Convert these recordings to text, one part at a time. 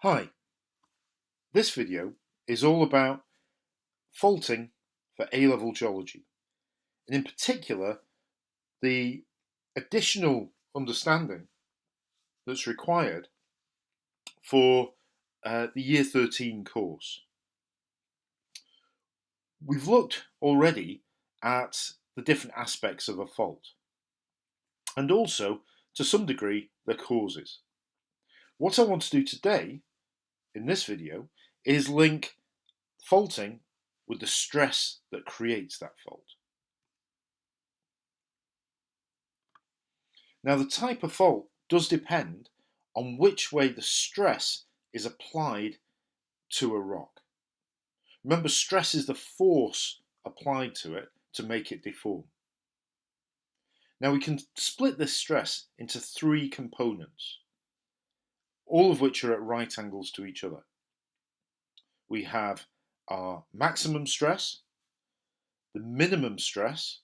Hi, this video is all about faulting for A-level geology, and in particular the additional understanding that's required for the Year 13 course. We've looked already at the different aspects of a fault and also, to some degree, their causes. What I want to do today in this video is link faulting with the stress that creates that fault. Now, the type of fault does depend on which way the stress is applied to a rock. Remember, stress is the force applied to it to make it deform. Now, we can split this stress into three components, all of which are at right angles to each other. We have our maximum stress, the minimum stress,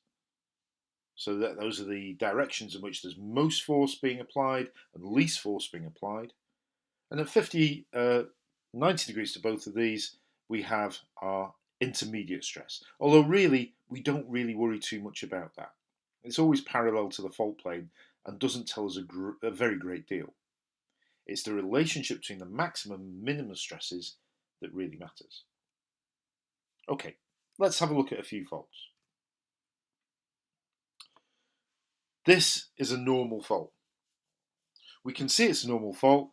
so that those are the directions in which there's most force being applied and least force being applied. And at 90 degrees to both of these, we have our intermediate stress. Although really, we don't really worry too much about that. It's always parallel to the fault plane and doesn't tell us a very great deal. It's the relationship between the maximum and minimum stresses that really matters. Okay, let's have a look at a few faults. This is a normal fault. We can see it's a normal fault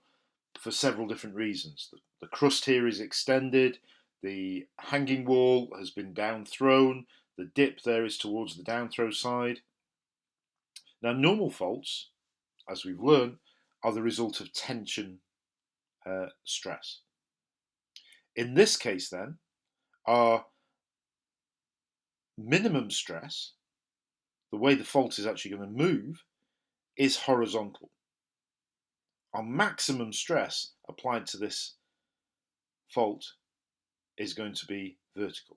for several different reasons. The crust here is extended, the hanging wall has been down thrown, the dip there is towards the down throw side. Now, normal faults, as we've learned, are the result of tension stress. In this case then, our minimum stress, the way the fault is actually going to move, is horizontal. Our maximum stress applied to this fault is going to be vertical.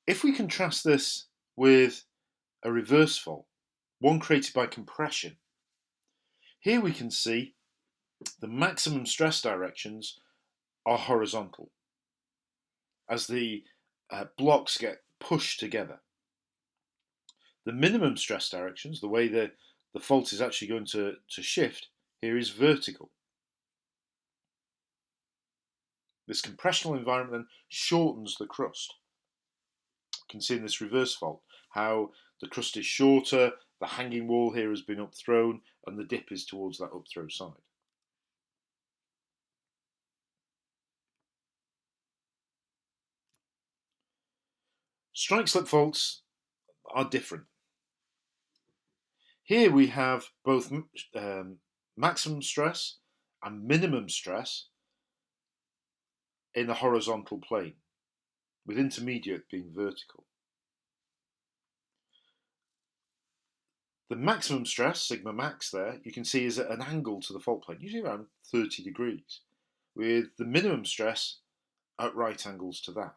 If we contrast this with a reverse fault, one created by compression, here we can see the maximum stress directions are horizontal as the blocks get pushed together. The minimum stress directions, the way the fault is actually going to shift, here is vertical. This compressional environment then shortens the crust. You can see in this reverse fault how the crust is shorter, the hanging wall here has been upthrown, and the dip is towards that upthrow side. Strike slip faults are different. Here we have both maximum stress and minimum stress in the horizontal plane, with intermediate being vertical. The maximum stress, sigma max there, you can see is at an angle to the fault plane, usually around 30 degrees, with the minimum stress at right angles to that.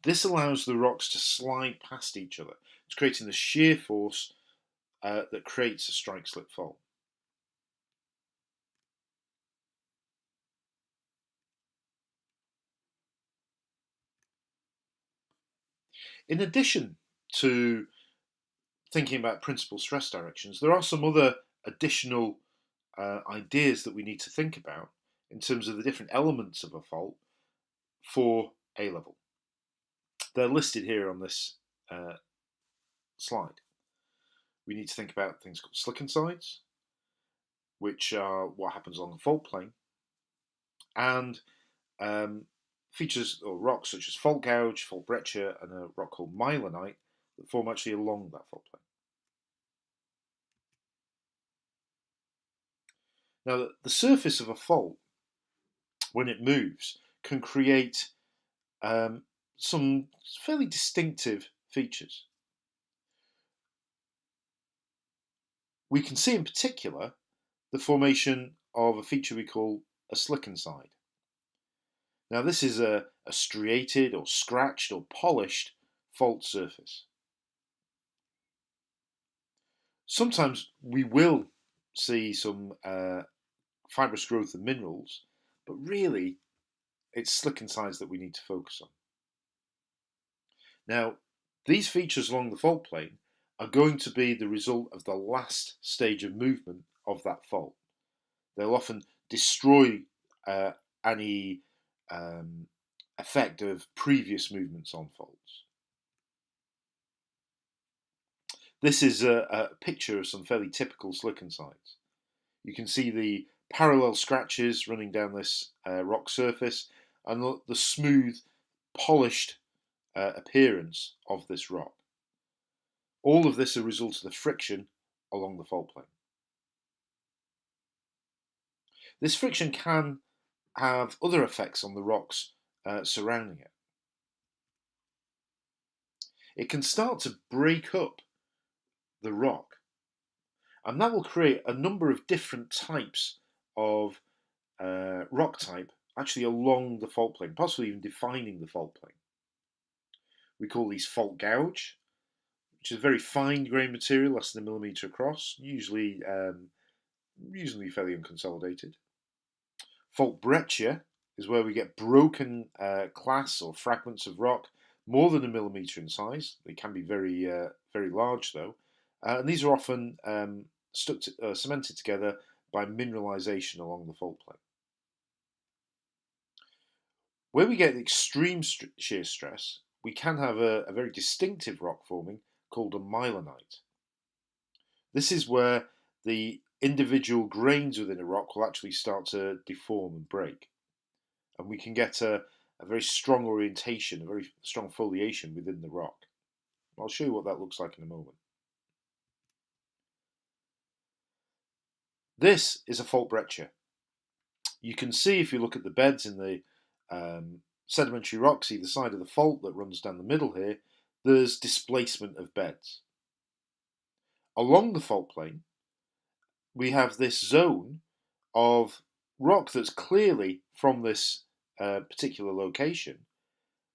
This allows the rocks to slide past each other. It's creating the shear force that creates a strike slip fault. In addition to thinking about principal stress directions, there are some other additional ideas that we need to think about in terms of the different elements of a fault for A-level. They're listed here on this slide. We need to think about things called slickensides, which are what happens along the fault plane, and features or rocks such as fault gouge, fault Brecher, and a rock called Milanite that form actually along that fault plane. Now, the surface of a fault, when it moves, can create some fairly distinctive features. We can see in particular the formation of a feature we call a slickenside. Now, this is a a striated or scratched or polished fault surface. Sometimes we will see some fibrous growth of minerals, but really it's slick insides that we need to focus on. Now, these features along the fault plane are going to be the result of the last stage of movement of that fault. They'll often destroy any effect of previous movements on faults. This is a picture of some fairly typical slickensides. You can see the parallel scratches running down this rock surface and the smooth, polished appearance of this rock. All of this is a result of the friction along the fault plane. This friction can have other effects on the rocks surrounding it. It can start to break up the rock, and that will create a number of different types of rock type actually along the fault plane, possibly even defining the fault plane. We call these fault gouge, which is a very fine grained material, less than a millimetre across, usually fairly unconsolidated. Fault Brecher is where we get broken class or fragments of rock more than a millimetre in size. They can be very large though, and these are often cemented together by mineralisation along the fault plane. Where we get extreme shear stress, we can have a very distinctive rock forming called a milanite. This is where the individual grains within a rock will actually start to deform and break. And we can get a very strong orientation, a very strong foliation within the rock. I'll show you what that looks like in a moment. This is a fault breccia. You can see if you look at the beds in the sedimentary rocks either side of the fault that runs down the middle here, there's displacement of beds. Along the fault plane, we have this zone of rock that's clearly from this particular location,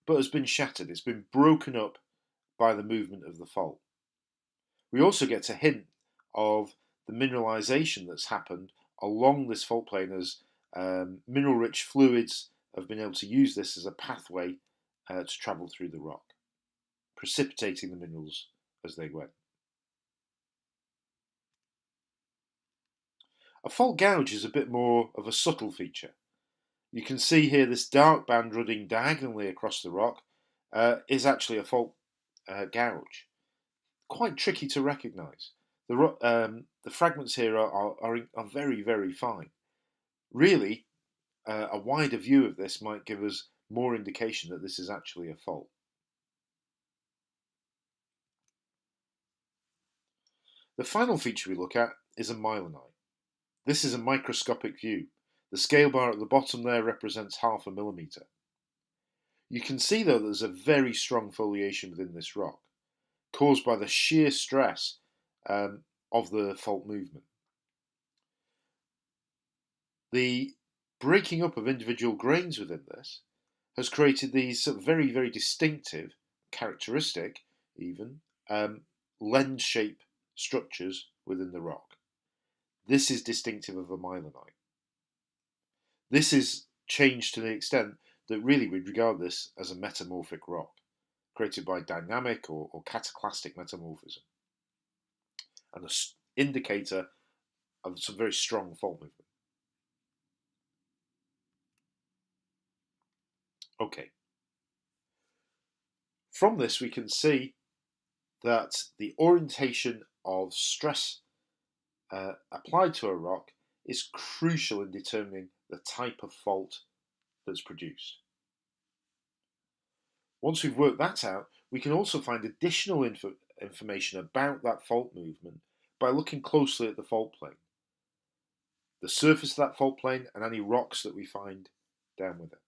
but has been shattered. It's been broken up by the movement of the fault. We also get a hint of the mineralisation that's happened along this fault plane as mineral-rich fluids have been able to use this as a pathway to travel through the rock, precipitating the minerals as they went. A fault gouge is a bit more of a subtle feature. You can see here this dark band running diagonally across the rock is actually a fault gouge. Quite tricky to recognise. The fragments here are very, very fine. Really, a wider view of this might give us more indication that this is actually a fault. The final feature we look at is a milanite. This is a microscopic view. The scale bar at the bottom there represents 0.5 millimetre. You can see though that there's a very strong foliation within this rock, caused by the shear stress of the fault movement. The breaking up of individual grains within this has created these very, very distinctive, characteristic even, lens-shaped structures within the rock. This is distinctive of a milanite. This is changed to the extent that really we'd regard this as a metamorphic rock, created by dynamic or cataclastic metamorphism, and an indicator of some very strong fault movement. Okay. From this we can see that the orientation of stress applied to a rock is crucial in determining the type of fault that's produced. Once we've worked that out, we can also find additional information about that fault movement by looking closely at the fault plane, the surface of that fault plane, and any rocks that we find down with it.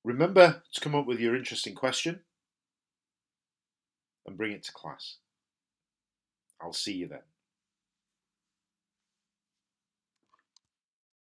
Remember to come up with your interesting question and bring it to class. I'll see you then.